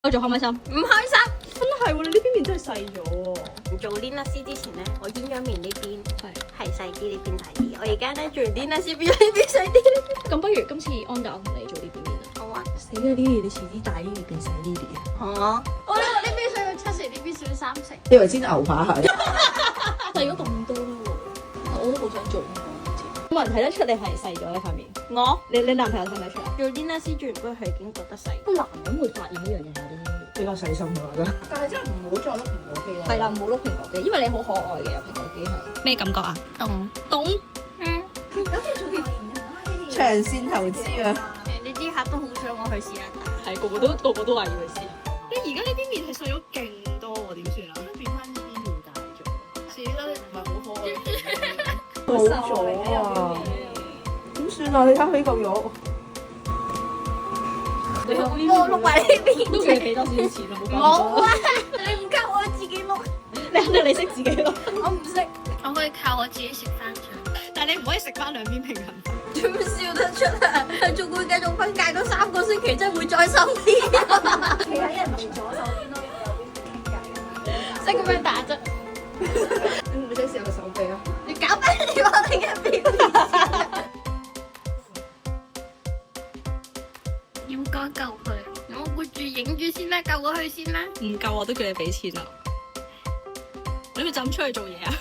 我做開唔開心？唔開心。真係喎，你呢邊面真係細咗喎。做 Lina C 之前咧，我鴛鴦面呢邊係細啲，呢邊大啲。我而家咧做完 Lina C 變咗呢邊細啲。咁不如今次安達我同你做呢邊面啊？好啊。死啦 Lily，你遲啲大 Lily 變細 Lily 啊！哦。我呢邊需要70，呢邊需要30。你以為煎牛扒係？細咗咁多啦喎，我都好想做。冇人睇得出你係細咗呢塊面。我你男朋友睇唔睇出啊？做 Lina C 做完嗰佢已經覺得細。個男人會發現呢樣嘢有啲比較細心嘅我覺得。但係真係唔好再碌蘋果肌啦。係啦，唔好碌蘋果肌，因為你好可愛嘅有蘋果肌係。咩感覺啊？懂。嗯。長線投資啊！呢啲客都好想我去試下。係個個都話要去試。你而家呢邊面係細咗勁多喎，點算啊？變翻呢邊面大咗。死啦！唔係好可愛。冇咗啊！點算啊？你睇呢嚿肉。我碌埋呢邊。都要俾多少錢啊？冇啊！你唔夠我自己碌。你肯定你識自己咯。我唔識，我可以靠我自己食翻場。但係你唔可以食翻兩邊平衡。點笑得出啊？佢仲會繼續分界嗰3個星期，真係會再深啲。企喺人哋左手邊咯，右邊傾偈啊！識咁樣打啫。你會唔會想試下個手臂啊？你搞咩你我哋嘅表現？要該救佢，我活住影住先啦，救咗佢先啦。唔夠我都叫你俾錢啦。你咪就咁出去做嘢啊？